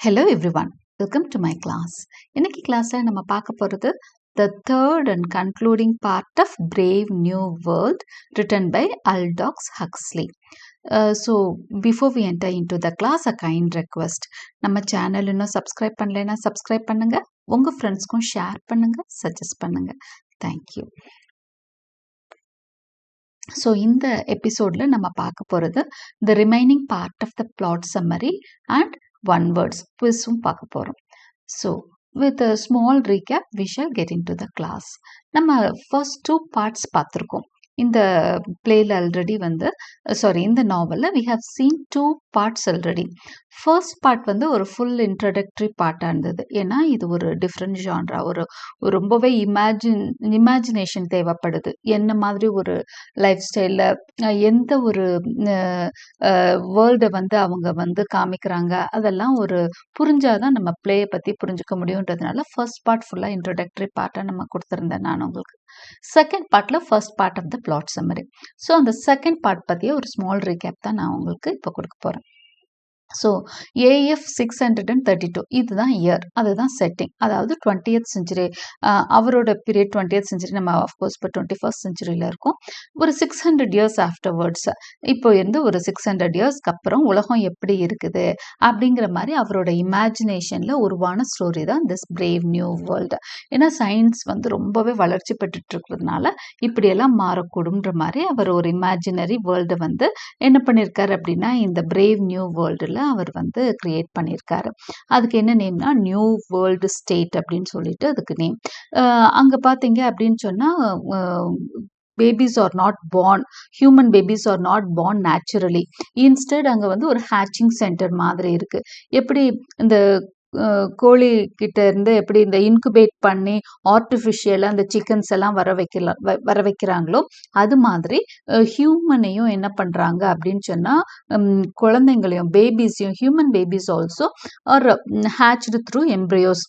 Hello everyone, welcome to my class. இன்னைக்கு கிளாஸ்ல நம்ம பார்க்க போறது the third and concluding part of Brave New World written by Aldous Huxley. So before we enter into the class, a kind request. நம்ம channel இன்னும் subscribe பண்ணலைன்னா subscribe பண்ணுங்க, உங்க ஃப்ரெண்ட்ஸ்க்கும் ஷேர் பண்ணுங்க, சஜஸ்ட் பண்ணுங்க. தேங்க்யூ. ஸோ இந்த எபிசோடில் நம்ம பார்க்க போகிறது the remaining part of the plot summary and one words quizum பார்க்க போகிறோம். So with a small recap we shall get into the class. நம்ம first two parts பார்த்துருக்கோம். இந்த பிளேல ஆல்ரெடி இந்த நாவலில் we have seen two parts already. First part ஒரு full introductory பார்ட்டாக இருந்தது. ஏன்னா இது ஒரு டிஃப்ரெண்ட் ஜான்ரா, ஒரு ரொம்பவே இமேஜினேஷன் தேவைப்படுது. என்ன மாதிரி ஒரு லைஃப் ஸ்டைலில் எந்த ஒரு வேர்ல்டை அவங்க காமிக்கிறாங்க, அதெல்லாம் ஒரு புரிஞ்சாதான் நம்ம பிளேயை பற்றி புரிஞ்சுக்க முடியுன்றதுனால ஃபர்ஸ்ட் பார்ட் ஃபுல்லாக இன்ட்ரடக்டரி பார்ட்டாக நம்ம கொடுத்துருந்தேன் நான் உங்களுக்கு. செகண்ட் பார்ட்டில் first part of the plot summary. So அந்த செகண்ட் பார்ட் பற்றிய ஒரு ஸ்மால் ரீகேப் தான் நான் உங்களுக்கு இப்போ கொடுக்க போகிறேன். ஸோ AF 632 இதுதான் இயர், அதுதான் செட்டிங். அதாவது 20th century, அவரோட பீரியட் 20th century, நம்ம ஆஃப்கோர்ஸ் இப்போ 21st centuryல இருக்கோம். ஒரு 600 years ஆஃப்டர்வர்ட்ஸ், இப்போ ஒரு 600 yearsக்கு அப்புறம் உலகம் எப்படி இருக்குது அப்படிங்கிற மாதிரி அவரோட இமேஜினேஷனில் உருவான ஸ்டோரி தான் திஸ் பிரேவ் நியூ வேர்ல்டு. ஏன்னா சயின்ஸ் ரொம்பவே வளர்ச்சி பெற்றுட்டு இருக்கிறதுனால இப்படியெல்லாம் மாறக்கூடும்ன்ற மாதிரி அவர் ஒரு இமேஜினரி வேர்ல்டு என்ன பண்ணியிருக்காரு அப்படின்னா இந்த பிரேவ் நியூ வேர்ல்டில் அவர் கிரியேட் பண்ணியிருக்காரு. அதுக்கு என்ன நேம்னா நியூ வேர்ல்டு ஸ்டேட் அப்படின்னு சொல்லிட்டு அதுக்கு நேம். அங்க பாத்தீங்க அப்படின்னு சொன்னா babies are not born, human babies are not born naturally. Instead அங்க ஒரு hatching center மாதிரி இருக்கு. எப்படி இந்த கோழி கிட்ட இருந்து எப்படி இந்த இன்குபேட் பண்ணி ஆர்டிஃபிஷியலாக அந்த சிக்கன்ஸ் எல்லாம் வர வைக்கிறாங்களோ அது மாதிரி ஹியூமனையும் என்ன பண்ணுறாங்க அப்படின்னு சொன்னால் குழந்தைங்களையும் பேபிஸையும் human babies also are hatched through embryos.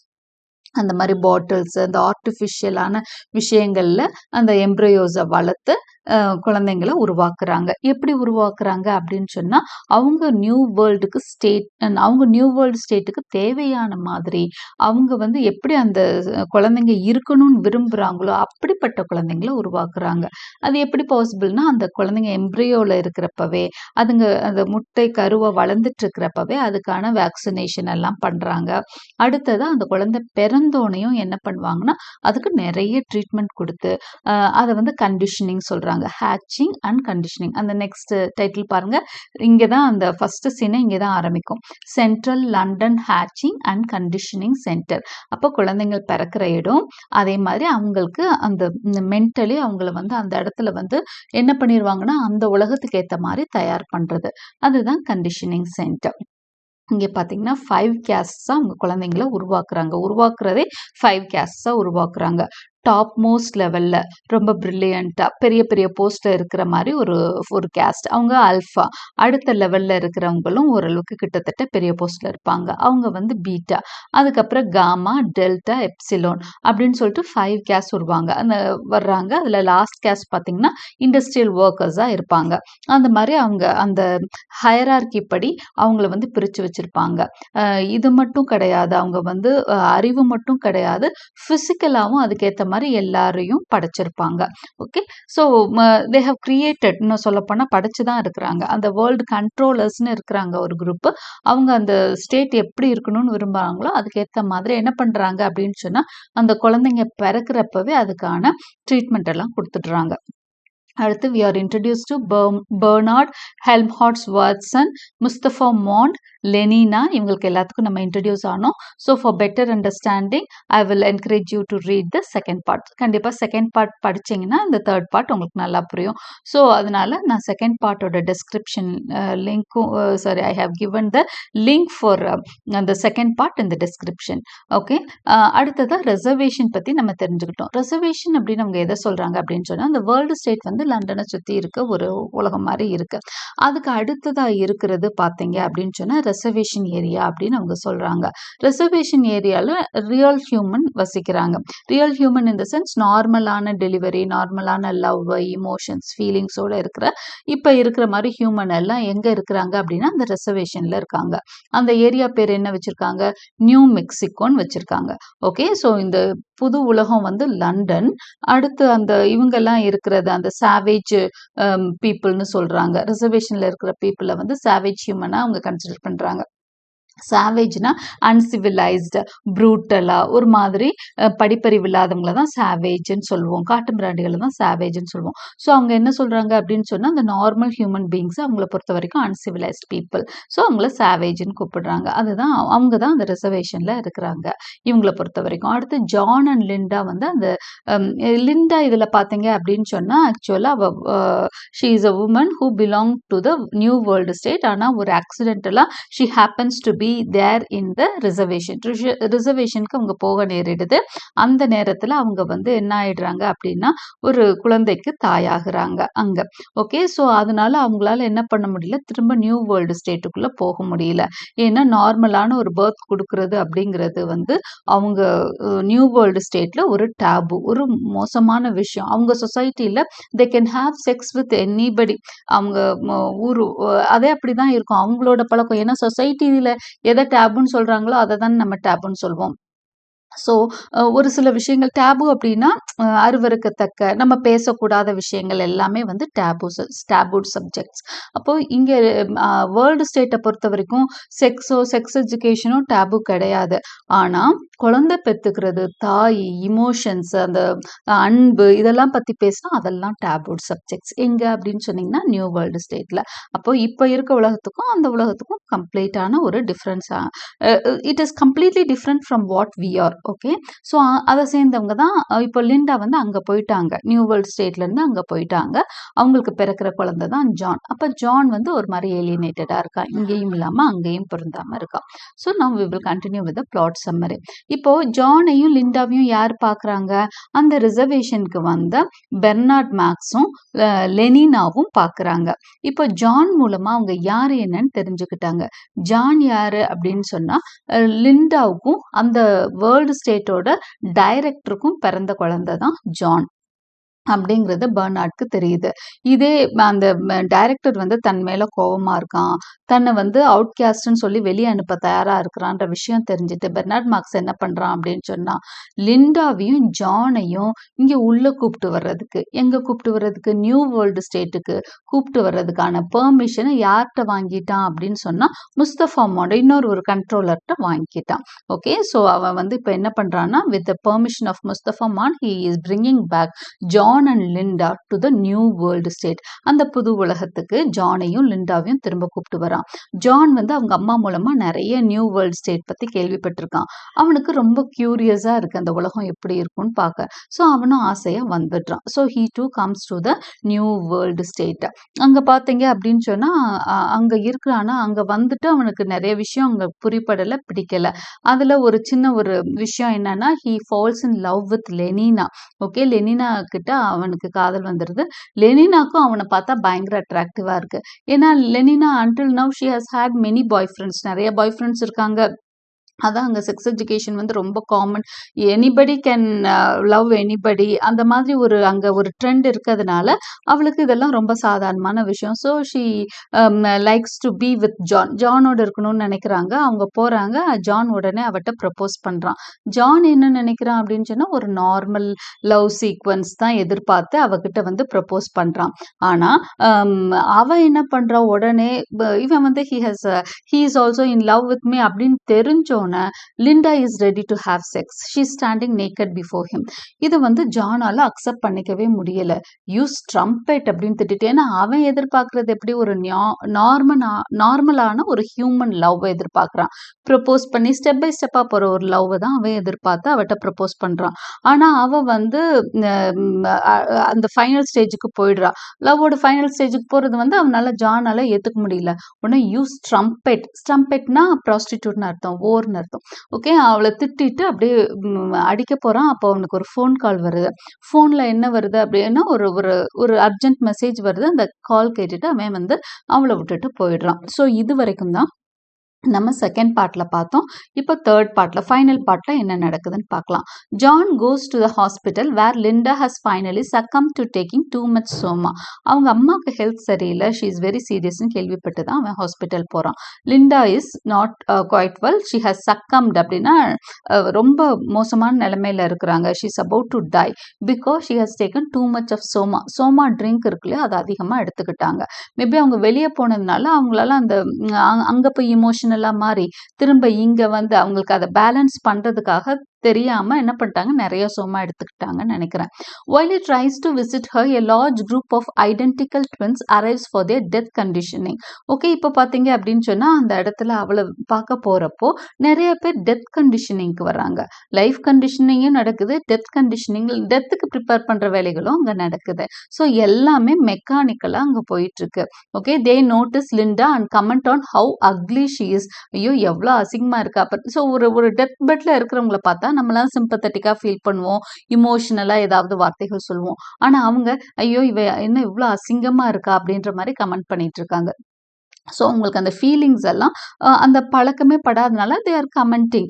அந்த மாதிரி பாட்டில்ஸ் அந்த ஆர்டிஃபிஷியலான விஷயங்கள்ல அந்த எம்ப்ரியோஸை வளர்த்து குழந்தைங்களை உருவாக்குறாங்க. எப்படி உருவாக்குறாங்க அப்படின்னு சொன்னா அவங்க நியூ வேர்ல்டுக்கு அவங்க நியூ வேர்ல்டு ஸ்டேட்டுக்கு தேவையான மாதிரி அவங்க எப்படி அந்த குழந்தைங்க இருக்கணும்னு விரும்புறாங்களோ அப்படிப்பட்ட குழந்தைங்களை உருவாக்குறாங்க. அது எப்படி பாசிபிள்னா அந்த குழந்தைங்க எம்ப்ரியோல இருக்கிறப்பவே அதுங்க அந்த முட்டை கருவை வளர்ந்துட்டு இருக்கிறப்பவே அதுக்கான வேக்சினேஷன் எல்லாம் பண்றாங்க. அடுத்தது அந்த குழந்தை பிறந்தோனையும் என்ன பண்ணுவாங்கன்னா அதுக்கு நிறைய ட்ரீட்மெண்ட் கொடுத்து அதை கண்டிஷனிங் சொல்றாங்க. Hatching and conditioning. அந்த நெக்ஸ்ட் டைட்டில் பாருங்க, இங்கதான் அந்த ஃபர்ஸ்ட் சீனை இங்கதான் ஆரம்பிக்கும். Central London hatching and conditioning centre. அப்போ குழந்தைங்கள் பிறக்கிற இடம், அதே மாதிரி அவங்களுக்கு அந்த மென்டலி அவங்கள அந்த இடத்துல என்ன பண்ணிடுவாங்கன்னா அந்த உலகத்துக்கு ஏற்ற மாதிரி தயார் பண்றது, அதுதான் கண்டிஷனிங் சென்டர். இங்கே பார்த்தீங்கன்னா 5 கேஸ்ட்ஸாக அவங்க குழந்தைங்கள உருவாக்குறதே 5 கேஸ்ட்ஸாக உருவாக்குறாங்க. டாப் மோஸ்ட் லெவலில் ரொம்ப பிரில்லியண்ட்டாக பெரிய பெரிய போஸ்ட்டில் இருக்கிற மாதிரி ஒரு கேஸ்ட், அவங்க அல்ஃபா. அடுத்த லெவலில் இருக்கிறவங்களும் ஓரளவுக்கு கிட்டத்தட்ட பெரிய போஸ்ட்டில் இருப்பாங்க, அவங்க பீட்டா. அதுக்கப்புறம் காமா, டெல்டா, எப்சிலோன் அப்படின்னு சொல்லிட்டு 5 கேஸ்ட் வர்றாங்க. அதில் லாஸ்ட் கேஸ்ட் பார்த்தீங்கன்னா இண்டஸ்ட்ரியல் ஒர்க்கர்ஸாக இருப்பாங்க. அந்த மாதிரி அவங்க அந்த ஹயரார்கி படி அவங்கள பிரித்து வச்சுருப்பாங்க. இது மட்டும் கிடையாது, அவங்க அறிவு மட்டும் கிடையாது, ஃபிசிக்கலாகவும் அதுக்கேற்ற மாதிரி எல்லாரையும் படைச்சிருப்பாங்க. Okay, so they have created, இன்னும் சொல்லப்போனால் படைச்சு தான் இருக்கிறாங்க. அந்த வேர்ல்டு கண்ட்ரோலர்ஸ்னு இருக்கிறாங்க ஒரு குரூப். அவங்க அந்த ஸ்டேட் எப்படி இருக்கணும்னு விரும்புகிறாங்களோ அதுக்கேற்ற மாதிரி என்ன பண்ணுறாங்க அப்படின்னு சொன்னால் அந்த குழந்தைங்க பிறக்கிறப்பவே அதுக்கான ட்ரீட்மெண்ட் எல்லாம் கொடுத்துடுறாங்க. அடுத்து we are introduced to Bernard Helmholtz Watson, Mustafa Mond, Lenina. இவங்களுக்கு எல்லாத்துக்கும் நம்ம இன்ட்ரடியூஸ் ஆனோம். So for better understanding I will encourage you to read the second part. கண்டிப்பாக செகண்ட் பார்ட் படிச்சிங்கன்னா இந்த தேர்ட் பார்ட் உங்களுக்கு நல்லா புரியும். ஸோ அதனால நான் செகண்ட் பார்ட்டோட டெஸ்கிரிப்ஷன் லிங்க்கும் I have given the link for அந்த செகண்ட் பார்ட் இந்த டெஸ்கிரிப்ஷன். ஓகே, அடுத்ததாக ரெசர்வேஷன் பற்றி நம்ம தெரிஞ்சுக்கிட்டோம். ரெசர்வேஷன் அப்படின்னு அவங்க எதை சொல்கிறாங்க அப்படின்னு சொன்னால் அந்த வேர்ல்டு ஸ்டேட் லண்டனை சுற்றி இருக்க ஒரு உலகம் மாதிரி இருக்கு. அதுக்கு அடுத்ததாக இருக்கிறது பார்த்தீங்க அப்படின்னு சொன்னால் ரெசர்வேஷன் ஏரியா அப்படின்னு அவங்க சொல்றாங்க. ரெசர்வேஷன் ஏரியால ரியல் ஹியூமன் வசிக்கிறாங்க. Real human in the sense நார்மலான டெலிவரி, நார்மலான லவ், இமோஷன்ஸ், ஃபீலிங்ஸோட இருக்கிற இப்ப இருக்கிற மாதிரி ஹியூமன் எல்லாம் எங்க இருக்கிறாங்க அப்படின்னா அந்த ரிசர்வேஷன்ல இருக்காங்க. அந்த ஏரியா பேர் என்ன வச்சிருக்காங்க? நியூ மெக்சிகோன்னு வச்சிருக்காங்க. ஓகே, ஸோ இந்த புது உலகம் வந்து லண்டன். அடுத்து அந்த இவங்கெல்லாம் இருக்கிறது அந்த சாவேஜ் பீப்புள்னு சொல்றாங்க. ரிசர்வேஷன்ல இருக்கிற பீப்புளை வந்து சாவேஜ் ஹியூமனா அவங்க கன்சிடர் பண்றாங்க. சாவேஜ்னா அன்சிவிலைஸ்டு, ப்ரூட்டலா ஒரு மாதிரி படிப்பறிவு இல்லாதவங்கள தான் சாவேஜ்ன்னு சொல்லுவோம். காட்டு மிராண்டிகளை தான் சாவேஜ்ன்னு சொல்லுவோம். ஸோ அவங்க என்ன சொல்றாங்க அப்படின்னு சொன்னா அந்த நார்மல் ஹியூமன் பீங்ஸ் அவங்கள பொறுத்த வரைக்கும் அன்சிவிலைஸ்ட் பீப்புள். ஸோ அவங்கள சாவேஜ்ன்னு கூப்பிடுறாங்க. அதுதான் அவங்க தான் அந்த ரிசர்வேஷன்ல இருக்கிறாங்க இவங்கள பொறுத்த வரைக்கும். அடுத்து ஜான் அண்ட் லிண்டா வந்து அந்த லிண்டா இதுல பாத்தீங்க அப்படின்னு சொன்னா ஆக்சுவலா அவ she is a woman who belong to the new world state. ஆனா ஒரு ஆக்சிடென்டலா she happens to be there in the reservation. ரிசர்வேஷனுக்கு அவங்க போக நேரிடுது. அந்த நேரத்துல அவங்க வந்து என்ன ஆயிடுறாங்க அப்படின்னா ஒரு குழந்தைக்கு தாயாகிறாங்க அங்க. ஓகே, ஸோ அதனால அவங்களால என்ன பண்ண முடியல, திரும்ப நியூ வேர்ல்டு ஸ்டேட்டுக்குள்ள போக முடியல. ஏன்னா நார்மலான ஒரு பர்த் கொடுக்கறது அப்படிங்கிறது வந்து அவங்க நியூ வேர்ல்டு ஸ்டேட்ல ஒரு டேபு, ஒரு மோசமான விஷயம். அவங்க சொசைட்டில they can have sex with anybody. அவங்க ஊரு அதே அப்படிதான் இருக்கும் அவங்களோட பழக்கம். ஏன்னா சொசைட்டில எதை டேபுன்னு சொல்றாங்களோ அதை தான் நம்ம டேபுன்னு சொல்வோம். ஸோ ஒரு சில விஷயங்கள் டேபு அப்படின்னா அருவருக்கத்தக்க நம்ம பேசக்கூடாத விஷயங்கள் எல்லாமே வந்து டேபுட் சப்ஜெக்ட்ஸ். அப்போ இங்கே வேர்ல்டு ஸ்டேட்டை பொறுத்த வரைக்கும் செக்ஸ் எஜுகேஷனோ டேபு கிடையாது. ஆனால் குழந்தை பெற்றுக்கிறது, தாய், இமோஷன்ஸ், அந்த அன்பு இதெல்லாம் பற்றி பேசினா அதெல்லாம் டேபுட் சப்ஜெக்ட்ஸ். எங்கே அப்படின்னு சொன்னீங்கன்னா நியூ வேர்ல்டு ஸ்டேட்டில். அப்போ இப்போ இருக்க உலகத்துக்கும் அந்த உலகத்துக்கும் கம்ப்ளீட்டான ஒரு difference. It is completely different from what we are. Okay, so அதை சேர்ந்தவங்க தான் இப்போ லிண்டா வந்து அங்கே போயிட்டாங்க. நியூ வேர்ல்ட் ஸ்டேட்லேருந்து அங்கே போயிட்டாங்க. அவங்களுக்கு பிறக்கிற குழந்தை தான் ஜான். அப்போ ஜான் வந்து ஒரு மாதிரி ஏலியனேட்டடாக இருக்கான். இங்கேயும் இல்லாமல் அங்கேயும் பொருந்தாமல் இருக்கான். So now we will continue with the plot summary. இப்போ ஜானையும் லிண்டாவையும் யார் பார்க்குறாங்க? அந்த ரிசர்வேஷனுக்கு வந்த பெர்னார்ட் மேக்ஸும் லெனினாவும் பார்க்குறாங்க. இப்போ ஜான் மூலமாக அவங்க யார் என்னன்னு தெரிஞ்சுக்கிட்டாங்க. ஜான் யாரு அப்படின்னு சொன்னா லிண்டாவுக்கும் அந்த வேர்ல்டு ஸ்டேட்டோட டைரக்டருக்கும் பிறந்த குழந்தை தான் ஜான் அப்படிங்கிறது பெர்னார்ட்க்கு தெரியுது. இதே அந்த டைரக்டர் வந்து தன் மேல கோவமா இருக்கான், தன்னை வந்து அவுட் கேஸ்ட்னு சொல்லி வெளியே அனுப்ப தயாரா இருக்கிறான்ற விஷயம் தெரிஞ்சுட்டு பெர்னார்ட் மார்க்ஸ் என்ன பண்றான் அப்படின்னு சொன்னா லிண்டாவையும் ஜானையும் இங்க உள்ள கூப்பிட்டு வர்றதுக்கு, எங்க கூப்பிட்டு வர்றதுக்கு, நியூ வேர்ல்டு ஸ்டேட்டுக்கு கூப்பிட்டு வர்றதுக்கான பெர்மிஷனை யார்கிட்ட வாங்கிட்டான் அப்படின்னு சொன்னா முஸ்தஃபாமோட இன்னொரு கண்ட்ரோலர்கிட்ட வாங்கிட்டான். ஓகே, ஸோ அவன் வந்து இப்போ என்ன பண்றான்னா with the permission of Mustapha Mond he is bringing back John and Linda to the new world state. அந்த புது உலகத்துக்கு ஜானையும் லிண்டாவையும் திரும்ப கூப்பிட்டு வரான். ஜான் வந்து அவங்க அம்மா மூலமா நிறைய நியூ வேர்ல்டு ஸ்டேட் பத்தி கேள்விப்பட்டிருக்கான். அவனுக்கு ரொம்ப கியூரியஸா இருக்கு அந்த உலகம் எப்படி இருக்கும்னு பார்க்க. ஸோ அவனும் ஆசையா வந்துடுறான். So he too comes to the new world state. அங்க பாத்தீங்க அப்படின்னு சொன்னா அங்க இருக்கிறானா, அங்க வந்துட்டு அவனுக்கு நிறைய விஷயம் அங்க புரிப்படல, பிடிக்கல. அதுல ஒரு சின்ன ஒரு விஷயம் என்னன்னா he falls in love with Lenina. Okay, Lenina கிட்ட அவனுக்கு காதல் வந்துடுது. லெனினாக்கும் அவனை பார்த்தா பயங்கர அட்ராக்டிவா இருக்கு. ஏன்னா Lenina until now she has had many boy friends, நிறைய பாய் ஃப்ரெண்ட்ஸ் இருக்காங்க. அதான் அங்கே செக்ஸ் எஜுகேஷன் வந்து ரொம்ப common. Anybody can love anybody, அந்த மாதிரி ஒரு அங்கே ஒரு ட்ரெண்ட் இருக்கிறதுனால அவளுக்கு இதெல்லாம் ரொம்ப சாதாரணமான விஷயம். So she likes to be with ஜானோட இருக்கணும்னு நினைக்கிறாங்க. அவங்க போகிறாங்க. ஜான் உடனே அவட்ட ப்ரப்போஸ் பண்ணுறான். ஜான் என்ன நினைக்கிறான் அப்படின்னு சொன்னால் ஒரு நார்மல் லவ் சீக்வன்ஸ் தான் எதிர்பார்த்து அவகிட்ட வந்து ப்ரப்போஸ் பண்ணுறான். ஆனால் அவன் என்ன பண்ணுறான், உடனே இவன் வந்து he is also in love with me அப்படின்னு தெரிஞ்சோன்னு Linda is ready to have sex. She standing naked before him. இது வந்து ஜானால அக்செப்ட் பண்ணிக்கவே முடியல. யூஸ் ட்ரம்பெட் அப்படின்னு திட்டிட்டு, ஏன்னா அவன் எதிர்பார்க்கறது எப்படி ஒரு நார்மலான ஒரு ஹியூமன் லவ் எதிர்பார்க்கறான். ப்ரப்போஸ் பண்ணி ஸ்டெப் பை ஸ்டெப்பா போற ஒரு லவ் தான் அவன் எதிர்பார்த்து அவட்ட ப்ரப்போஸ் பண்றான். ஆனா அவ வந்து அந்த ஃபைனல் ஸ்டேஜுக்கு போயிடுறா. லவ்வோட ஃபைனல் ஸ்டேஜுக்கு போறது வந்து அவனால ஜானால ஏத்துக்க முடியல. உடனே யூஸ் ட்ரம்பெட். ஸ்டம்பெட்னா ப்ராஸ்டிடியூட்னு அர்த்தம், ஓர்னு அர்த்தம். ஓகே, அவளை திட்டிட்டு அப்படியே அடிக்க போறான். அப்போ அவனுக்கு ஒரு ஃபோன் கால் வருது. ஃபோன்ல என்ன வருது அப்படின்னா ஒரு ஒரு ஒரு அர்ஜென்ட் மெசேஜ் வருது. அந்த கால் கேட்டுட்டு அவன் வந்து அவளை விட்டுட்டு போயிடுறான். ஸோ இது வரைக்கும் தான் நம்ம செகண்ட் பார்ட்ல பார்த்தோம். இப்போ தேர்ட் பார்ட்ல ஃபைனல் பார்ட்ல என்ன நடக்குதுன்னு பார்க்கலாம். John goes to the hospital where Linda has finally succumb to taking too much soma. அவங்க அம்மாவுக்கு ஹெல்த் சரியில்லை, ஷீ இஸ் வெரி சீரியஸ்னு கேள்விப்பட்டு தான் அவன் ஹாஸ்பிட்டல் போகிறான். Linda is not quite well, she has succumbed அப்படின்னா ரொம்ப மோசமான நிலைமையில இருக்கிறாங்க. She is about to die because she has taken too much of soma. Soma drink இருக்குல்லையோ அதை அதிகமாக எடுத்துக்கிட்டாங்க. மேபி அவங்க வெளியே போனதுனால அவங்களால அந்த அங்கே போய் இமோஷனலாக மாறி திரும்ப இங்கே வந்து அவங்களுக்கு அதை பேலன்ஸ் பண்ணுறதுக்காக தெரியாம என்ன பண்ணிட்டாங்க, நிறைய சோமா எடுத்துக்கிட்டாங்கன்னு நினைக்கிறேன். While he tries to visit her, a large group of identical twins arrives for their death conditioning. Okay, இப்போ பார்த்தீங்க அப்படின்னு சொன்னா அந்த இடத்துல அவளை பார்க்க போறப்போ நிறைய பேர் டெத் கண்டிஷனிங்க்கு வராங்க. லைஃப் கண்டிஷனிங்கும் நடக்குது, டெத் கண்டிஷனிங் டெத்துக்கு ப்ரிப்பேர் பண்ற வேலைகளும் அங்கே நடக்குது. ஸோ எல்லாமே மெக்கானிக்கலாக அங்கே போயிட்டு இருக்கு. Okay, they notice Linda and comment on how ugly she is. ஐயோ எவ்வளோ அசிங்கமா இருக்கா. ஸோ ஒரு டெத் பெட்ல இருக்கிறவங்கள பார்த்தா நம்மளாம் சிம்பத்தட்டிக்கா ஃபீல் பண்ணுவோம், இமோஷனலா ஏதாவது வார்த்தைகள் சொல்லுவோம். ஆனா அவங்க ஐயோ இவ என்ன இவ்வளோ அசிங்கமா இருக்கா அப்படின்ற மாதிரி கமெண்ட் பண்ணிட்டு இருக்காங்க. ஸோ உங்களுக்கு அந்த ஃபீலிங்ஸ் எல்லாம் அந்த பழக்கமே படாதனால they are commenting.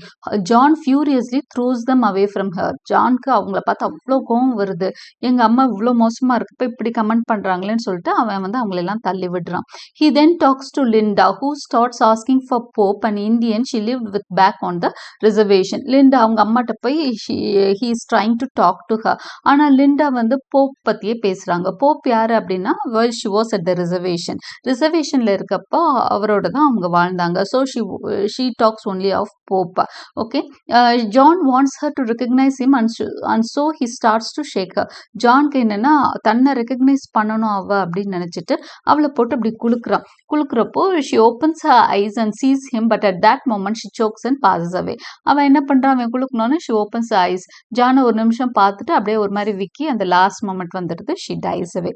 John furiously throws them away from her. ஜான்க்கு அவங்கள பார்த்து அவ்வளோ கோவம் வருது, எங்கள் அம்மா இவ்வளோ மோசமாக இருக்கப்போ இப்படி கமெண்ட் பண்ணுறாங்களேன்னு சொல்லிட்டு அவன் வந்து அவங்களெல்லாம் தள்ளி விடுறான். He then talks to Linda who starts asking for Pope and Indian she live with back on the reservation. Linda அவங்க அம்மாட்ட போய் he is trying to talk to her. ஆனால் லிண்டா வந்து போப் பற்றியே பேசுகிறாங்க. போப் யார் அப்படின்னா well she was at the ரிசர்வேஷனில் இருக்க அவரோட தான் அவங்க வாழ்ந்தாங்க. So she talks only of Pope. Okay, John wants her to recognize him and so he starts to shake her. ஜான்க்கு என்னன்னா தன்னை ரெகக்னைஸ் பண்ணணும் அப்படின்னு நினைச்சிட்டு அவளை போட்டு அப்படி குலுக்குறப்போ she opens her eyes and sees him but at that moment she chokes and passes away. அவன் என்ன பண்றான், அவன் குலுக்கணும்னு ஷி ஓப்பன்ஸ் ஐஸ். ஜானை ஒரு நிமிஷம் பார்த்துட்டு அப்படியே ஒரு மாதிரி விக்கி அந்த லாஸ்ட் மொமெண்ட் வந்துடுது, ஷி டைஸ் அவே.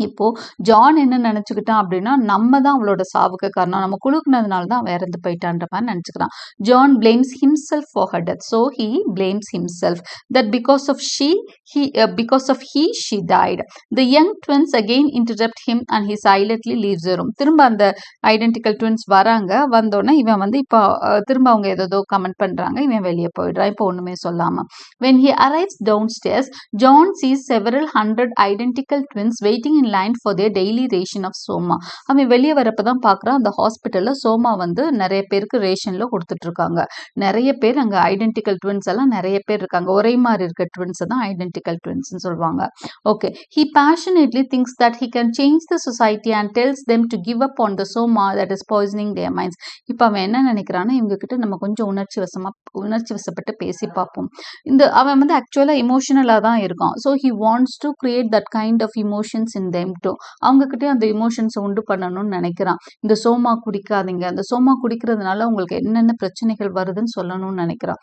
இப்போ ஜான் என்ன நினைச்சுக்கிட்டான் அப்படின்னா நம்ம தான் அவளோட சாவுக்கு காரணம், நம்ம குழுக்குனதுனால தான் அவன் இறந்து போயிட்டான்ற மாதிரி நினைச்சுக்கிறான். John blames himself for her death. So he blames himself that because of he she died. The young twins again interrupt him and he silently leaves the room. திரும்ப அந்த ஐடென்டிக்கல் ட்வின்ஸ் வந்தோடனே இவன் வந்து இப்போ திரும்ப அவங்க ஏதோ கமெண்ட் பண்றாங்க, இவன் வெளியே போயிடுறான் இப்போ ஒண்ணுமே சொல்லாம. When he arrives downstairs, John sees several hundred identical twins waiting in line for their daily ration of soma. அவன் வெளியே வரப்பதான் பார்க்குறான் அந்த ஹாஸ்பிட்டல்ல சோமா வந்து நிறைய பேருக்கு ரேஷன்ல கொடுத்துட்டு இருக்காங்க. நிறைய பேர் அங்கே ஐடென்டிக்கல் ட்வின்ஸ் எல்லாம் நிறைய பேர் இருக்காங்க. ஒரே மாதிரி இருக்க ட்வின்ஸ் தான் ஐடென்டிக்கல் ட்வின்ஸ்னு சொல்லுவாங்க. Okay, he passionately thinks that he can change the society and tells them to give up on the soma that is poisoning their minds. இப்போ அவன் என்ன நினைக்கிறான்னா இவங்க கிட்ட நம்ம கொஞ்சம் உணர்ச்சி வசப்பட்டு பேசி பார்ப்போம். அவன் வந்து ஆக்சுவலா இமோஷனலா தான் இருக்கான். So he wants to create that kind of emotions in them too. அவங்க கிட்டே அந்த இமோஷன்ஸை உண்டு பண்ணணும்னு நினைக்கிறான். இந்த சோமா குடிக்காதீங்க, அந்த சோமா குடிக்கிறதுனால உங்களுக்கு என்னென்ன பிரச்சனைகள் வருதுன்னு சொல்லணும்னு நினைக்கிறான்.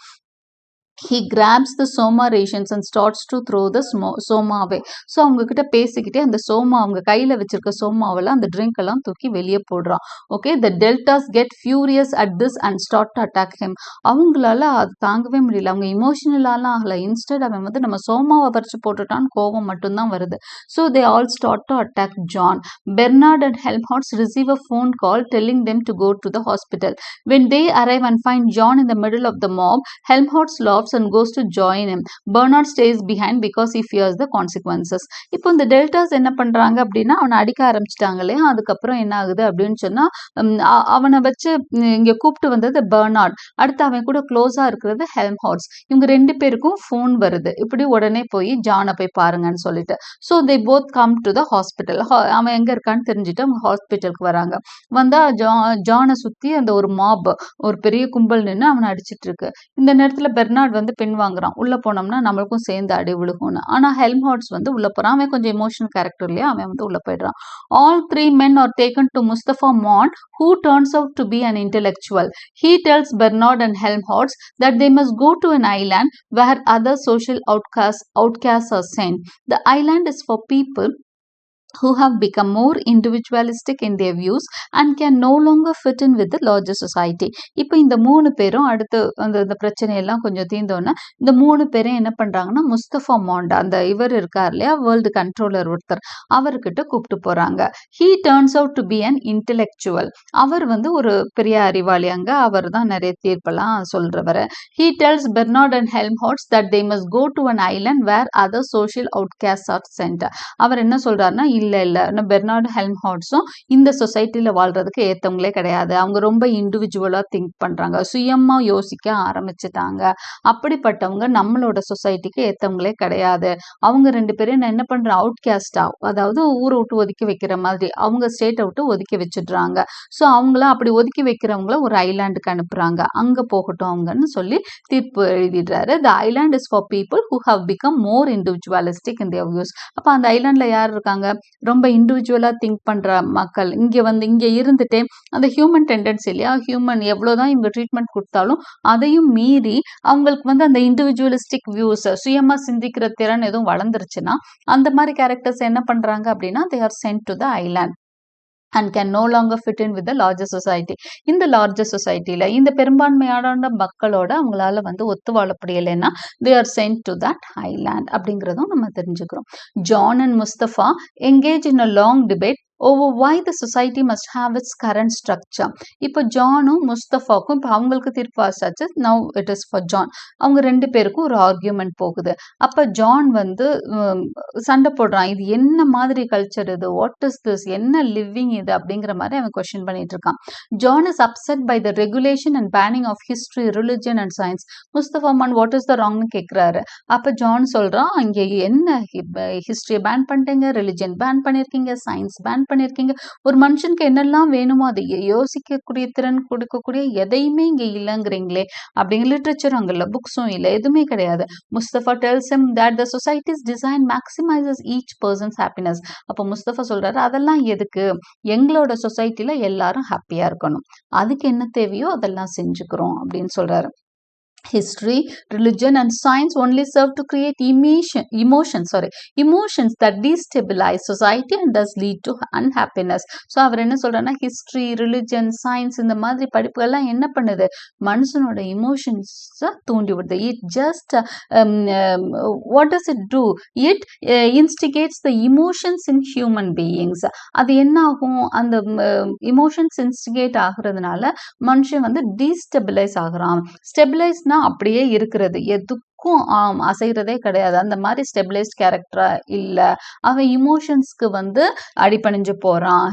He grabs the soma rations and starts to throw the soma away. So அவங்க கிட்ட பேசிக்கிட்டே அந்த சோமா அவங்க கையில் வச்சிருக்க சோமாவெல்லாம் அந்த ட்ரிங்க் எல்லாம் தூக்கி வெளியே போடுறான். Okay, the deltas get furious at this and start to attack him. அவங்களால அது தாங்கவே முடியல, அவங்க இமோஷனலாலாம் ஆகல, இன்ஸ்டெட் அவன் வந்து நம்ம சோமாவை பறிச்சு போட்டுட்டான்னு கோபம் மட்டும்தான் வருது. So they all start to attack John. Bernard and Helmholtz receive a phone call telling them to go to the hospital. When they arrive and find John in the middle of the mob, Helmholtz laughs and goes to join him. Bernard stays behind because he fears the consequences. இப்போ இந்த deltas என்ன பண்றாங்க அப்படின்னா அவனை அடிக்க ஆரம்பிச்சிட்டாங்களே, அதுக்கப்புறம் என்ன ஆகுது அப்படின்னு சொன்னா அவனை வச்சு இங்க கூப்பிட்டு வந்தது பெர்னார்ட், அடுத்து அவன் கூட க்ளோஸா இருக்கிறது ஹெல்ம்ஹார்ட்ஸ். இவங்க ரெண்டு பேருக்கும் ஃபோன் வருது, இப்படி உடனே போய் ஜானை போய் பாருங்கன்னு சொல்லிட்டு. So they both come to the hospital. அவன் எங்க இருக்கான்னு தெரிஞ்சுட்டு அவங்க ஹாஸ்பிட்டலுக்கு வராங்க. வந்தா ஜானை சுத்தி அந்த ஒரு மாப், ஒரு பெரிய கும்பல் நின்று அவனை அடிச்சிட்டு இருக்கு. இந்த நேரத்துல பெர்னார்ட் வந்து பின் வாங்குறான், உள்ள போனோம்னா நம்மளுக்கும் சேர்ந்து அடி விழுகும்னு. ஆனா ஹெல்ம்ஹார்ட்ஸ் வந்து உள்ள போறான், அவன் கொஞ்சம் எமோஷனல் கேரக்டர் இல்லையா, அவன் வந்து உள்ள போயிடுறான். All three men are taken to Mustafa Mond, who turns out to be an intellectual. He tells Bernard and Helmholtz that they must go to an island where other social outcasts are sent. The island is for people who have become more individualistic in their views and can no longer fit in with the larger society. இப்போ இந்த 3 பேரும் அடுத்து அந்த பிரச்சனையெல்லாம் கொஞ்சம் தீர்ந்தோன்னா இந்த 3 பேரும் என்ன பண்றாங்கன்னா முஸ்தபா மாண்டா அந்த இவர் இருக்கார் இல்லையா வேர்ல்டு கண்ட்ரோலர் ஒருத்தர் அவர்கிட்ட கூப்பிட்டு போறாங்க. he turns out to be an intellectual. அவர் வந்து ஒரு பெரிய அறிவாளி அங்க அவர் தான் நிறைய தீர்ப்பெல்லாம் சொல்றவர். he tells Bernard and Helmholtz that they must go to an island where other social outcasts are sent. அவர் என்ன சொல்றாருன்னா இல்ல பெர்னார்டு ஹெல்ம்ஹார்ட்ஸும் இந்த சொசைட்டில வாழ்றதுக்கு ஏத்தவங்களே கிடையாது. அவங்க ரொம்ப இண்டிவிஜுவலா திங்க் பண்றாங்க, சுயமா யோசிக்க ஆரம்பிச்சுட்டாங்க. அப்படிப்பட்டவங்க நம்மளோட சொசைட்டிக்கு ஏத்தவங்களே கிடையாது. அவங்க 2 பேரும் என்ன பண்ற அவுட்காஸ்டா, அதாவது ஊரை விட்டு ஒதுக்கி வைக்கிற மாதிரி அவங்க ஸ்டேட்டை விட்டு ஒதுக்கி வச்சிடுறாங்க. ஸோ அவங்கள அப்படி ஒதுக்கி வைக்கிறவங்கள ஒரு ஐலாண்டுக்கு அனுப்புறாங்க, அங்க போகட்டும் அவங்கன்னு சொல்லி தீர்ப்பு எழுதிடுறாரு. The island is for people who have become more individualistic in their views. அப்ப அந்த ஐலாண்ட்ல யார் இருக்காங்க, ரொம்ப இண்டிவிஜுவலா திங்க் பண்ற மக்கள். இங்க இருந்துட்டே அந்த ஹியூமன் டெண்டன்சி இல்லையா, ஹியூமன் எவ்வளவுதான் இவங்க ட்ரீட்மெண்ட் கொடுத்தாலும் அதையும் மீறி அவங்களுக்கு வந்து அந்த இண்டிவிஜுவலிஸ்டிக் வியூஸ், சுயமா சிந்திக்கிற திறன் எதுவும் வளர்ந்துருச்சுன்னா அந்த மாதிரி கேரக்டர்ஸ் என்ன பண்றாங்க அப்படின்னா they are sent to the island and can no longer fit in with the larger society. இந்த larger societyல இந்த பெரும்பான்மையான மக்களோட அவங்களால வந்து ஒத்து வாழ முடியலைன்னா they are sent to that island அப்படிங்கிறதும் நம்ம தெரிஞ்சுக்கிறோம். John and Mustapha engage in a long debate over why the society must have its current structure. இப்போ ஜானும் முஸ்தபாக்கும் இப்போ அவங்களுக்கு தீர்ப்பு ஆச்சாச்சு. now it is for John. அவங்க 2 பேருக்கும் ஒரு ஆர்கியூமெண்ட் போகுது. அப்ப ஜான் வந்து சண்டை போடுறான், இது என்ன மாதிரி கல்ச்சர் இது, வாட் இஸ் திஸ், என்ன லிவிங் இது அப்படிங்கிற மாதிரி அவன் கொஸ்டின் பண்ணிட்டு இருக்கான். John is upset by the regulation and banning of history, religion and science. Mustapha Mond what is த ராங்னு கேட்கிறாரு. அப்ப ஜான் சொல்றான், இங்க என்ன ஹிஸ்டரியை பேன் பண்ணிட்டீங்க, ரிலிஜன் பேன் பண்ணிருக்கீங்க, சயின்ஸ் பேன் பண்ணிருக்கீங்க, ஒரு மனுஷனுக்கு என்னெல்லாம் வேணுமோ அதை யோசிக்கக்கூடிய திறன் கொடுக்கக்கூடிய எதையுமே இங்க இல்லைங்கிறீங்களே அப்படிங்கிற லிட்ரேச்சர் அங்க இல்ல, புக்ஸும் இல்லை, எதுவுமே கிடையாது. Mustafa tells him that the society's design maximizes each person's happiness. அப்ப முஸ்தபா சொல்றாரு, அதெல்லாம் எதுக்கு, எங்களோட சொசைட்டில எல்லாரும் ஹாப்பியா இருக்கணும், அதுக்கு என்ன தேவையோ அதெல்லாம் செஞ்சுக்கிறோம் அப்படின்னு சொல்றாரு. History, religion and science only serve to create emotions that destabilize society and thus lead to unhappiness. So அவர் என்ன சொல்றாருன்னா ஹிஸ்டரி, ரிலிஜன், சயின்ஸ் இந்த மாதிரி படிப்புகள்லாம் என்ன பண்ணுது, மனுஷனோட இமோஷன்ஸ் தூண்டி விடுது. It just what does it do, it instigates the emotions in human beings. அது என்ன ஆகும், அந்த இமோஷன்ஸ் இன்ஸ்டிகேட் ஆகுறதுனால மனுஷன் வந்து டீஸ்டெபிலைஸ் ஆகுறான். ஸ்டெபிலைஸ் அப்படியே இருக்கிறது, எதுக்கும் அசைறதே கிடையாது, அந்த மாதிரி ஸ்டெபிலைஸ்ட் கேரக்டரா இல்ல, அவன் இமோஷன்ஸ்க்கு வந்து அடிபணிஞ்சு போறான்.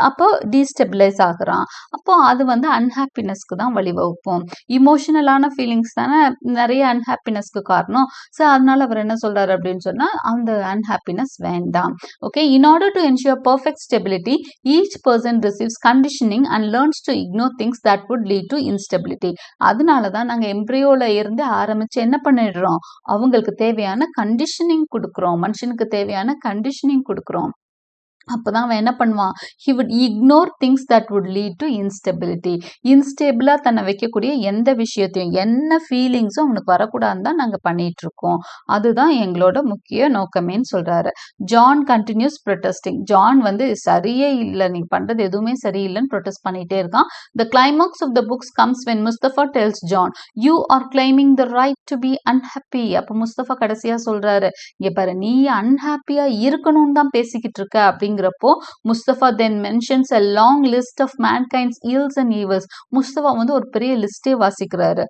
அப்போ டீஸ்டெபிலைஸ் ஆகுறான். அப்போ அது வந்து அன்ஹாப்பினஸ்க்கு தான் வழிவகுக்கும். இமோஷனலான ஃபீலிங்ஸ் தானே நிறைய அன்ஹாப்பினஸ்க்கு காரணம். ஸோ அதனால அவர் என்ன சொல்றாரு அப்படின்னு சொன்னா அந்த அன்ஹாப்பினஸ் வேண்டாம். Okay, in order to ensure perfect stability each person receives conditioning and learns to ignore things that would lead to instability. அதனாலதான் நாங்க எம்ப்ரியோல இருந்து ஆரம்பிச்சு என்ன பண்ணிடுறோம், அவங்களுக்கு தேவையான கண்டிஷனிங் கொடுக்குறோம், மனுஷனுக்கு தேவையான கண்டிஷனிங் கொடுக்குறோம். அப்பதான் அவன் என்ன பண்ணுவான், he would ignore things that would lead to instability. இன்ஸ்டேபிளா தன்னை வைக்கக்கூடிய எந்த விஷயத்தையும் என்ன ஃபீலிங்ஸும் அவனுக்கு வரக்கூடாதுன்னு தான் நாங்க பண்ணிட்டு இருக்கோம், அதுதான் எங்களோட முக்கிய நோக்கமேன்னு சொல்றாரு. John continuous protesting. ஜான் வந்து சரியே இல்லை, நீ பண்றது எதுவுமே சரியில்லைன்னு ப்ரொட்டஸ்ட் பண்ணிட்டே இருக்கான். The climax of the books comes when Mustafa tells John, you are claiming the right to be unhappy. அப்ப முஸ்தபா கடைசியா சொல்றாரு, இங்க பாரு நீ அன்ஹாப்பியா இருக்கணும்னு தான் பேசிக்கிட்டு இருக்க அப்படிங்கிறப்போ Mustapha then mentions a long list of mankind's ills and evils. Mustapha வந்து ஒரு பெரிய லிஸ்டே வாசிக்கிறாரு.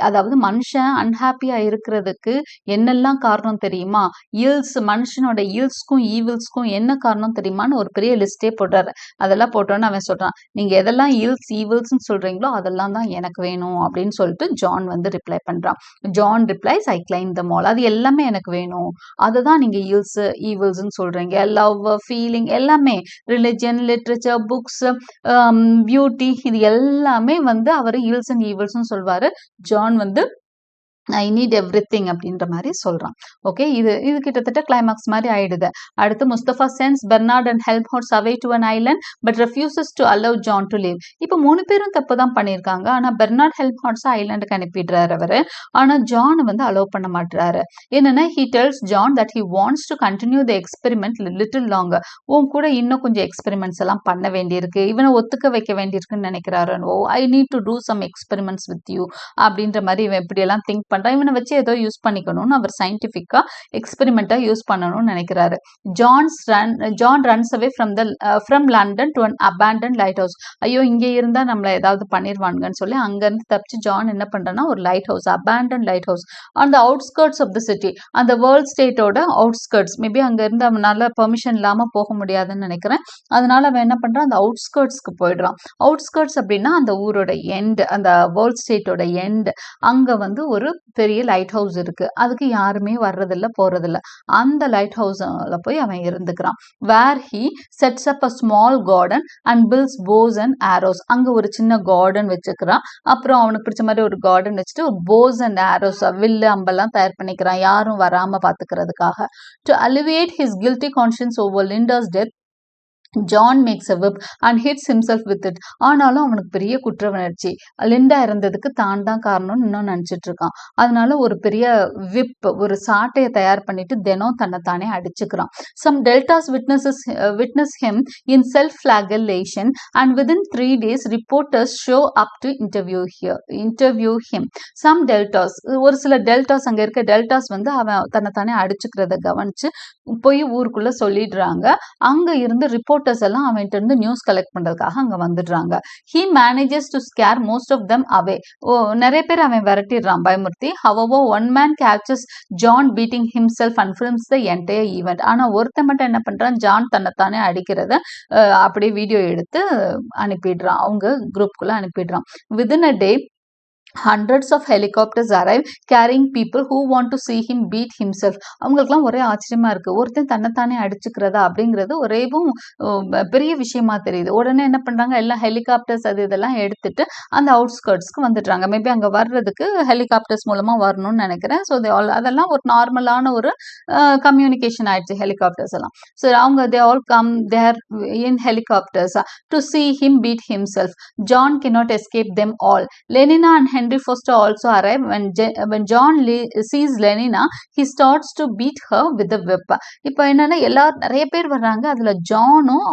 அதாவது மனுஷன் அன்ஹாப்பியா இருக்கிறதுக்கு என்னெல்லாம் காரணம் தெரியுமா, இல்ஸ், மனுஷனோட இல்ஸ்க்கும் ஈவில்ஸ்க்கும் என்ன காரணம் தெரியுமான்னு ஒரு பெரிய லிஸ்டே போடுறாரு. அதெல்லாம் போட்டோன்னு அவன் சொல்றான், நீங்க எதெல்லாம் இல்ஸ் ஈவில்ஸ்ன்னு சொல்றீங்களோ அதெல்லாம் தான் எனக்கு வேணும் அப்படின்னு சொல்லிட்டு ஜான் வந்து ரிப்ளை பண்றான். John replies, I claim them all. அது எல்லாமே எனக்கு வேணும், அதுதான் நீங்க இல்ஸ் ஈவில்ஸ்ன்னு சொல்றீங்க. லவ், ஃபீலிங் எல்லாமே, ரிலிஜன், லிட்ரேச்சர், புக்ஸ், பியூட்டி, இது எல்லாமே வந்து அவர் இல்ஸ் அண்ட் ஈவில்ஸ்ன்னு சொல்வாரு. ஜான் வந்து ஐ நீட் எவ்ரிதிங் அப்படின்ற மாதிரி சொல்றான். ஓகே, இது இது கிட்டத்தட்ட கிளைமாக்ஸ் மாதிரி ஆயிடுது. அடுத்து Mustapha sends Bernard and Helmholtz away to an island but refuses to allow John to leave. இப்போ 3 பேரும் தப்பு தான் பண்ணியிருக்காங்க. ஆனா பெர்னார்ட் ஹெல்ம்ஹோல்ட்ஸ் ஐலண்டுக்கு அனுப்பிடுறாரு அவரு. ஆனா ஜான் வந்து அலோவ் பண்ண மாட்டாரு. என்னன்னா he tells John that he wants to continue the experiment little longer. உன் கூட இன்னும் கொஞ்சம் எக்ஸ்பெரிமெண்ட்ஸ் எல்லாம் பண்ண வேண்டியிருக்கு, இவனை ஒத்துக்க வைக்க வேண்டியிருக்குன்னு நினைக்கிறாரு. Oh, I need to do some experiments with you அப்படின்ற மாதிரி இவன் இப்படி எல்லாம் திங்க் பண்றான். இவனை வச்சு ஏதோ யூஸ் பண்ணிக்கணும்னு அவர் சயின்டிபிக்கா எக்ஸ்பெரிமெண்டா யூஸ் பண்ணணும்னு நினைக்கிறாரு. John runs away from London to an abandoned light house. ஐயோ, இங்கே இருந்தா நம்மள ஏதாவது பண்ணிடுவாங்கன்னு சொல்லி அங்கிருந்து தப்பிச்சு ஜான் என்ன பண்றான்னா ஒரு light house, abandoned light house அந்த அவுட்ஸ்கர்ட்ஸ் ஆஃப் த சிட்டி, அந்த வேர்ல்ட் ஸ்டேட்டோட அவுட்ஸ்கர்ட்ஸ். மேபி அங்க இருந்து அவனால பெர்மிஷன் இல்லாம போக முடியாதுன்னு நினைக்கிறேன். அதனால அவன் என்ன பண்றான், அந்த அவுட்ஸ்கர்ட்ஸ்க்கு போயிடுறான். அவுட்ஸ்கர்ட்ஸ் அப்படின்னா அந்த ஊரோட எண்ட், அந்த வேர்ல்ட் ஸ்டேட்டோட எண்ட். அங்க வந்து ஒரு பெரிய லைட் ஹவுஸ் இருக்கு. அதுக்கு யாருமே வர்றதில்ல போறதில்ல. அந்த லைட் ஹவுஸ்ல போய் அவன் இருந்துக்கிறான். Where he sets up a small garden and builds bows and arrows. அங்க ஒரு சின்ன கார்டன் வச்சுக்கிறான். அப்புறம் அவனுக்கு பிடிச்ச மாதிரி ஒரு கார்டன் வச்சுட்டு ஒரு போஸ் அண்ட் ஆரோஸ், வில்லு அம்பெல்லாம் தயார் பண்ணிக்கிறான், யாரும் வராம பாத்துக்கிறதுக்காக. To alleviate his guilty conscience over Linda's death, John makes a whip and hits himself with it. ஆனாலும் அவனுக்கு பெரிய குற்ற உணர்ச்சி, லிண்டா இறந்ததுக்கு தான் தான் காரணம்னு இன்னும் நினைச்சிட்டு இருக்கான். அதனால ஒரு பெரிய விப், ஒரு சாட்டையை தயார் பண்ணிட்டு தினம் தன்னைத்தானே அடிச்சுக்கிறான். Some deltas witness him in self-flagellation and within 3 days reporters show up to interview him. Some deltas, ஒரு சில டெல்டாஸ், அங்க இருக்க டெல்டாஸ் வந்து அவன் தன்னைத்தானே அடிச்சுக்கிறத கவனிச்சு போய் ஊருக்குள்ள சொல்லிடுறாங்க. அங்க இருந்து ரிப்போர்ட்டர்ஸ் எல்லாம் அவன்கிட்ட இருந்து நியூஸ் கலெக்ட் பண்றதுக்காக அங்க வந்துடுறாங்க. he manages to scare most of them away. நிறைய பேர் அவன் விரட்டிடுறான், பயமுறுத்தி. however one man catches John beating himself and films the entire event. ஆனா ஒருத்தன் மட்டும் என்ன பண்றான், ஜான் தன்னைத்தானே அடிக்கிறத அப்படியே வீடியோ எடுத்து அனுப்பிடுறான், அவங்க குரூப்குள்ள அனுப்பிடுறான். within a day hundreds of helicopters arrive carrying people who want to see him beat himself. அவங்களுக்குலாம் ஒரே ஆச்சரியமா இருக்கு, ஒருத்தன் தன்னைத்தானே அடிச்சுக்கிறதா அப்படிங்கிறது ஒரேவும் பெரிய விஷயமா தெரியுது. உடனே என்ன பண்றாங்க, எல்லாம் ஹெலிகாப்டர்ஸ் அது இதெல்லாம் எடுத்துட்டு அந்த அவுட்ஸ்கர்ட்ஸ்க்கு வந்துடுறாங்க. மேபி அங்க வர்றதுக்கு ஹெலிகாப்டர்ஸ் மூலமா வரணும்னு நினைக்கிறேன். ஸோ அதெல்லாம் ஒரு நார்மலான ஒரு கம்யூனிகேஷன் ஆயிடுச்சு, ஹெலிகாப்டர்ஸ் எல்லாம். ஸோ அவங்க they all come there in helicopters to see him beat himself. John cannot escape them all. Lenina and Henry Foster also arrive. When John sees Lenina, he starts to beat her with a whip. இப்போ என்னன்னா நிறைய பேர் வர்றாங்க. அதுல ஜானும்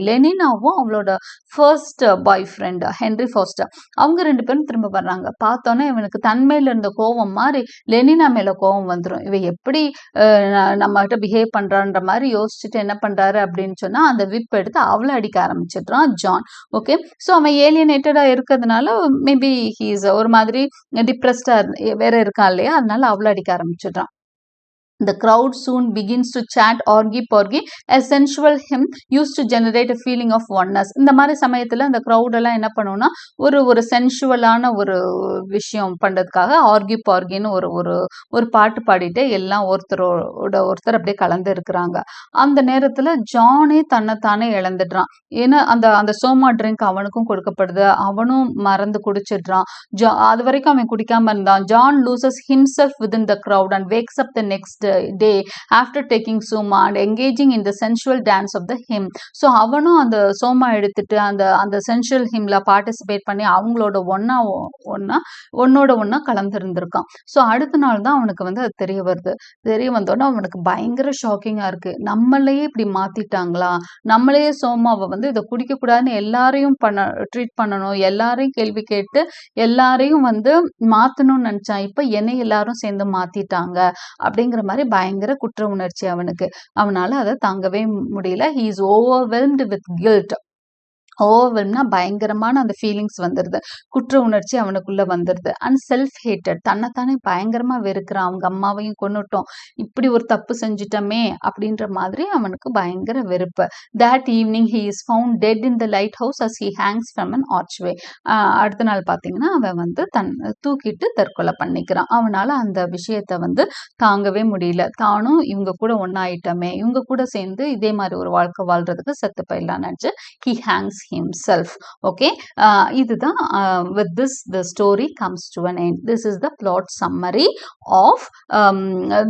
லெனினாவும் அவளோட first பாய் friend Henry pastor, அவங்க 2 பேரும் திரும்ப வர்றாங்க. பார்த்தோன்னே இவனுக்கு தன்மையில இருந்த கோவம் மாதிரி லெனினா மேல கோவம் வந்துடும். இவ எப்படி நம்ம கிட்ட பிஹேவ் பண்றான்ற மாதிரி யோசிச்சுட்டு என்ன பண்றாரு அப்படின்னு சொன்னா அந்த விப் எடுத்து அவளை அடிக்க ஆரம்பிச்சிடுறான் ஜான். ஓகே, ஸோ அவன் ஏலியனேட்டடா இருக்கிறதுனால மேபி ஹீஸ் ஒரு மாதிரி டிப்ரெஸ்டா வேற இருக்கான் இல்லையா, அதனால அவளை அடிக்க ஆரம்பிச்சிடுறான். The crowd soon begins to chant orgy porgy, a sensual hymn used to generate a feeling of oneness. இந்த மாதிரி சமயத்துல அந்த crowd எல்லாம் என்ன பண்ணும்னா ஒரு சென்சுவலான ஒரு விஷயம் பண்றதுக்காக ஆர்கி பார்கின்னு ஒரு பாட்டு பாடிட்டு எல்லாம் ஒருத்தர் அப்படியே கலந்து இருக்கிறாங்க. அந்த நேரத்துல ஜானே தன்னைத்தானே இழந்துடுறான். ஏன்னா அந்த சோமா ட்ரிங்க் அவனுக்கும் கொடுக்கப்படுது, அவனும் மறந்து குடிச்சிடுறான். அது வரைக்கும் அவன் குடிக்காம இருந்தான். John loses himself within the crowd and wakes up the next day after taking soma and engaging in the sensual dance of the hymn. So அவனும் அந்த சோமா எடுத்துட்டு அந்த சென்சுவல் ஹிம்ல பார்ட்டிசிபேட் பண்ணி அவங்களோட ஒன்னோட கலந்துருந்திருக்கான். ஸோ அடுத்த நாள் தான் அவனுக்கு வந்து அது தெரிய வந்தோன்னா அவனுக்கு பயங்கர ஷாக்கிங்கா இருக்கு. நம்மளையே இப்படி மாத்திட்டாங்களா, நம்மளையே சோமாவை வந்து இதை குடிக்க கூடாதுன்னு எல்லாரையும் ட்ரீட் பண்ணணும், எல்லாரையும் கேள்வி கேட்டு எல்லாரையும் வந்து மாத்தணும்னு நினைச்சான், இப்ப என்னை எல்லாரும் சேர்ந்து மாத்திட்டாங்க அப்படிங்கிற மாதிரி பயங்கர குற்ற உணர்ச்சி அவனுக்கு. அவனால அதை தாங்கவே முடியல. he is overwhelmed with guilt. ஓவர்வெல்ம்னா பயங்கரமான அந்த ஃபீலிங்ஸ் வந்துடுது, குற்ற உணர்ச்சி அவனுக்குள்ள வந்துடுது. அண்ட் செல்ஃப் ஹேட்டட், தன்னைத்தானே பயங்கரமா வெறுக்கிறான். அவங்க அம்மாவையும் கொன்னுட்டோம், இப்படி ஒரு தப்பு செஞ்சுட்டோமே அப்படின்ற மாதிரி அவனுக்கு பயங்கர வெறுப்பு. that evening he is found dead in the lighthouse as he hangs from an archway. அடுத்த நாள் பார்த்தீங்கன்னா அவன் வந்து தூக்கிட்டு தற்கொலை பண்ணிக்கிறான். அவனால அந்த விஷயத்த வந்து தாங்கவே முடியல. தானும் இவங்க கூட ஒன்னாயிட்டமே, இவங்க கூட சேர்ந்து இதே மாதிரி ஒரு வாழ்க்கை வாழ்றதுக்கு செத்து போயிடலான்னு நினைச்சு he hangs himself. Okay, இதுதான் with this the story comes to an end. This is the plot summary of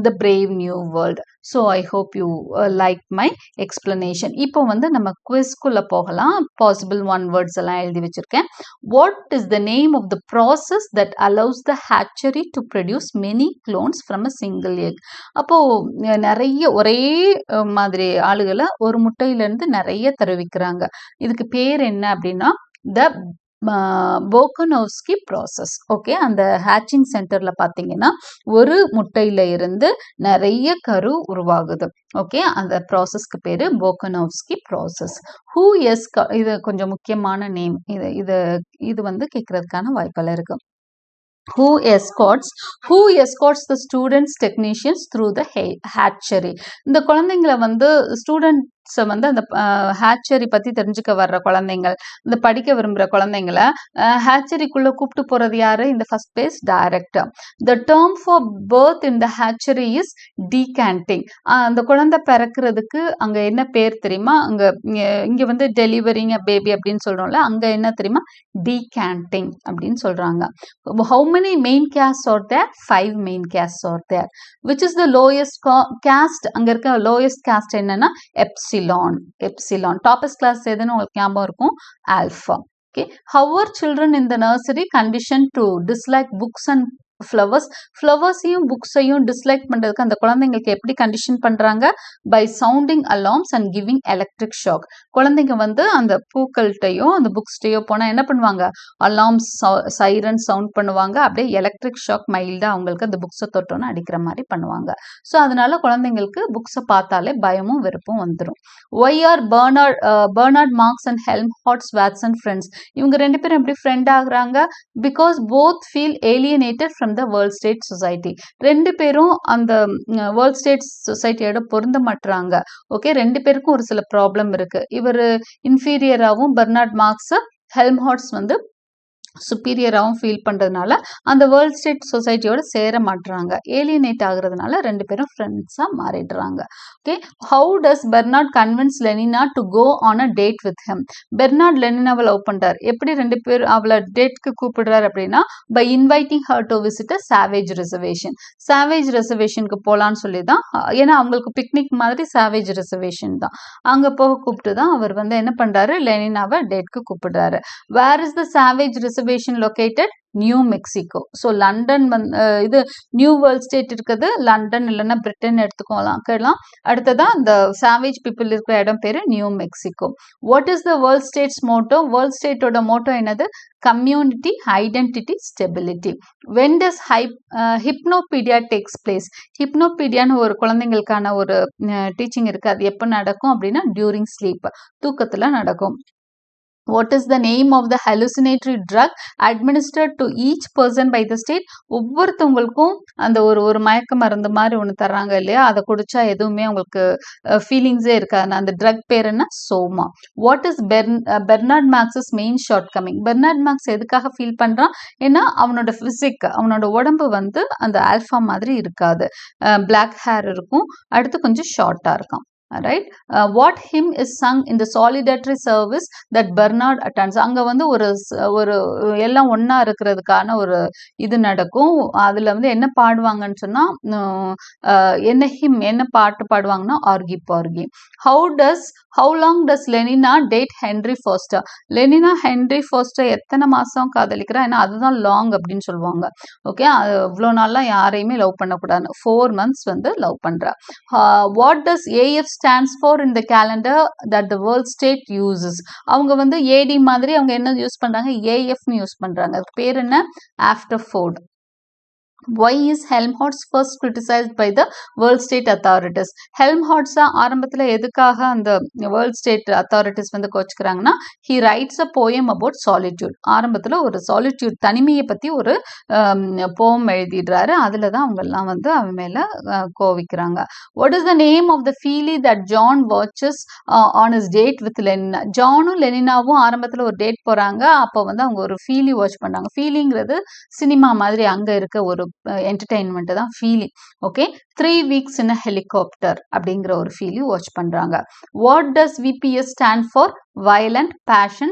the Brave New World. So I hope you like my explanation. இப்போ வந்து நம்ம குவிஸ்குள்ள போகலாம். பாசிபிள் ஒன் வேர்ட்ஸ் எல்லாம் எழுதி வச்சிருக்கேன். What is the name of the process that allows the hatchery to produce many clones from a single egg? அப்போ நிறைய ஒரே மாதிரி ஆளுகளை ஒரு முட்டையிலிருந்து நிறைய தருவிக்கிறாங்க. இதுக்கு பேர் என்ன அப்படின்னா the போகனோவ்ஸ்கி ப்ராசஸ். ஓகே, அந்த ஹேச்சிங் சென்டர்ல பார்த்தீங்கன்னா ஒரு முட்டையில இருந்து நிறைய கரு உருவாகுது. ஓகே, அந்த ப்ராசஸ்க்கு பேரு போகனோவ்ஸ்கி ப்ராசஸ். ஹூ எஸ், இது கொஞ்சம் முக்கியமான நேம். இது வந்து கேட்கறதுக்கான வாய்ப்பெல்லாம் இருக்கு. Who escorts the students technicians through the hatchery? இந்த குழந்தைங்களை வந்து ஸ்டூடெண்ட்ஸை வந்து அந்த ஹேச்சரி பற்றி தெரிஞ்சுக்க வர்ற குழந்தைங்கள், இந்த படிக்க விரும்புகிற குழந்தைங்களை ஹேச்சரிக்குள்ளே கூப்பிட்டு போகிறது யாரு? இந்த first place director. The term for birth in the hatchery is decanting. அந்த குழந்தை பிறக்கிறதுக்கு அங்கே என்ன பேர் தெரியுமா? இங்கே வந்து டெலிவரிங் பேபி அப்படின்னு சொல்கிறோம்ல, அங்கே என்ன தெரியுமா? டீகேண்டிங் அப்படின்னு சொல்கிறாங்க. How many main castes are there? 5 main castes are there. Which is the lowest caste? அங்க இருக்க lowest caste என்னன்னா epsilon. Toppest class எதுன்னு உங்களுக்கு ஞாபகம் இருக்கும்? alpha. Okay, how are children in the nursery conditioned to dislike books and ஃப்ளவர்ஸையும் புக்ஸையும் dislike பண்ணுறதுக்கு அந்த குழந்தைங்களுக்கு எப்படி கண்டிஷன் பண்ணுறாங்க? By sounding alarms and giving electric shock. குழந்தைங்க வந்து அந்த பூக்கள்கிட்டையோ அந்த புக்ஸ்டையோ போனால் என்ன பண்ணுவாங்க? அலார்ம்ஸ், சைரன் சவுண்ட் பண்ணுவாங்க. அப்படியே எலக்ட்ரிக் ஷாக் மைல்டாக அவங்களுக்கு அந்த புக்ஸை தொட்டோன்னு அடிக்கிற மாதிரி பண்ணுவாங்க. ஸோ அதனால குழந்தைங்களுக்கு புக்ஸை பார்த்தாலே பயமும் வெறுப்பும் வந்துடும். Why are Bernard Marx and Helmholtz Watson friends? இவங்க ரெண்டு பேரும் எப்படி ஃப்ரெண்ட் ஆகுறாங்க? Because both feel alienated from the world state society. ரெண்டு பேரும் அந்த வேர்ல்ட் ஸ்டேட் சொசைட்டியோட பொருந்த மாட்டுறாங்க. ஓகே, ரெண்டு பேருக்கும் ஒரு சில ப்ராப்ளம் இருக்கு. இவர் இன்ஃபீரியராகவும் பெர்னார்ட் மார்க்ஸ், ஹெல்ம்ஹால்ட்ஸ் வந்து சுப்பீரியராகவும் ஃபீல் பண்ணுறதுனால அந்த வேர்ல்ட் ஸ்டேட் சொசைட்டியோட சேர மாட்டுறாங்க. ஏலியனேட் ஆகுறதுனால ரெண்டு பேரும் ஃப்ரெண்ட்ஸாக மாறிடுறாங்க. Okay, how does Bernard convince Lenina to go on a date with him? Bernard லெனினாவை லவ் பண்ணுறார். எப்படி ரெண்டு பேர் அவளை டேட்க்கு கூப்பிடுறாரு அப்படின்னா by inviting her to visit a savage reservation. Savage ரிசர்வேஷனுக்கு போகலான்னு சொல்லி தான், ஏன்னா அவங்களுக்கு பிக்னிக் மாதிரி சாவேஜ் ரிசர்வேஷன் தான், அங்கே போக கூப்பிட்டு தான் அவர் வந்து என்ன பண்ணுறாரு? லெனினாவை டேட்க்கு கூப்பிடுறாரு. Where is the savage reservation located? New Mexico. So London இது நியூ வேர்ல்ட் ஸ்டேட் இருக்குது லண்டன், இல்லைன்னா பிரிட்டன் எடுத்துக்கலாம். அடுத்ததான் இந்த சாவேஜ் பீப்புள் இருக்கிற இடம் பேரு new Mexico. What is the world state's motto? World ஸ்டேட்டோட மோட்டோ என்னது? Community, identity, stability. When does hypnopaedia takes place? ஹிப்னோபீடியான்னு ஒரு குழந்தைங்களுக்கான ஒரு டீச்சிங் இருக்கு. அது எப்போ நடக்கும் அப்படின்னா டியூரிங் ஸ்லீப், தூக்கத்துல நடக்கும். What is the name of the hallucinatory drug administered to each person by the state? ஒவ்வொருத்தவங்களுக்கும் அந்த ஒரு மயக்க மருந்து மாதிரி ஒன்று தர்றாங்க இல்லையா, அதை குடிச்சா எதுவுமே அவங்களுக்கு ஃபீலிங்ஸே இருக்காது. அந்த ட்ரக் பேர் என்ன? Soma. What is Bernard Marx's main shortcoming? Bernard Marx எதுக்காக ஃபீல் பண்ணுறான்? ஏன்னா அவனோட ஃபிசிக், அவனோட உடம்பு வந்து அந்த ஆல்ஃபா மாதிரி இருக்காது, பிளாக் ஹேர் இருக்கும், அடுத்து கொஞ்சம் ஷார்ட்டாக இருக்கும். Right? What hymn is sung in the solidarity service that Bernard attends? அங்க வந்து ஒரு எல்லாம் ஒன்னா இருக்கிறதுக்கான ஒரு இது நடக்கும். அதுல வந்து என்ன பாடுவாங்கன்னு சொன்னா என்ன ஹிம், என்ன பாட்டு பாடுவாங்கன்னா orgy porgy. How long does Lenina date Henry Foster? Lenina Henry Foster எத்தனை மாசம் காதலிக்கிறா? ஏன்னா அதுதான் லாங் அப்படின்னு சொல்லுவாங்க. ஓகே, இவ்வளோ நாள்லாம் யாரையுமே லவ் பண்ணக்கூடாது. 4 months வந்து லவ் பண்றா. What does AF stands for in the calendar that the world state uses? அவங்க வந்து ஏடி மாதிரி அவங்க என்ன யூஸ் பண்றாங்க? ஏஎஃப்னு யூஸ் பண்றாங்க. அதுக்கு பேர் என்ன? After Ford. Why is Helmholtz first criticized by the world state authorities? Helmholtz ஆரம்பத்துல எதுக்காக அந்த world state authorities வந்து கோச்சுக்கிறாங்கன்னா he writes a poem about solitude. ஆரம்பத்துல ஒரு solitude, தனிமையை பத்தி ஒரு poem எழுதிடுறாரு. அதுல தான் அவங்க எல்லாம் வந்து அவன் மேல கோவிக்கிறாங்க. What is the name of the feelie that John watches on his date with Lenina? ஜானும் லெனினாவும் ஆரம்பத்துல ஒரு டேட் போறாங்க. அப்போ வந்து அவங்க ஒரு ஃபீலி வாட்ச் பண்ணாங்க. ஃபீலிங்கிறது சினிமா மாதிரி அங்க இருக்க ஒரு என்டர்டெயின்மெண்ட் தான் feeling. Okay, 3 weeks in a helicopter அப்படிங்கிற ஒரு ஃபீலிங் வாட்ச் பண்றாங்க. What does VBS stand for? Violent passion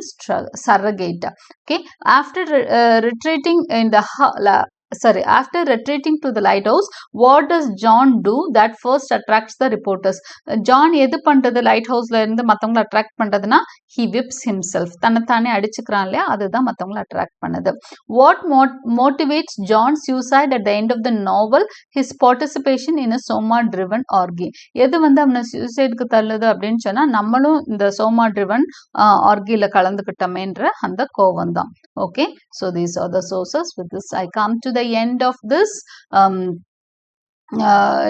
surrogate. Okay, after retreating in the after retreating to the lighthouse, what does John do that first attracts the reporters? John எது பண்றது light ஹவுஸ்ல இருந்து மத்தவங்களை attract பண்றதுன்னா he whips himself. தன்னைத்தானே அடிச்சுக்கிறான் இல்லையா, அதுதான் மத்தவங்களை அட்ராக்ட் பண்ணுது. What motivates John's suicide at the end of the novel? His participation in a soma driven orgy. எது வந்து அவனை சூசைடுக்கு தள்ளுது அப்படின்னு சொன்னா, நம்மளும் இந்த சோமா driven ஆர்கியில கலந்துக்கிட்டோமேன்ற அந்த கோவம் தான். Okay, so these are the sources. With this I come to the end of this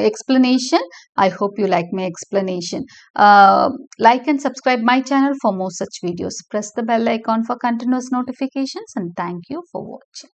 explanation. I hope you like my explanation. Like and subscribe my channel for more such videos. Press the bell icon for continuous notifications, and thank you for watching.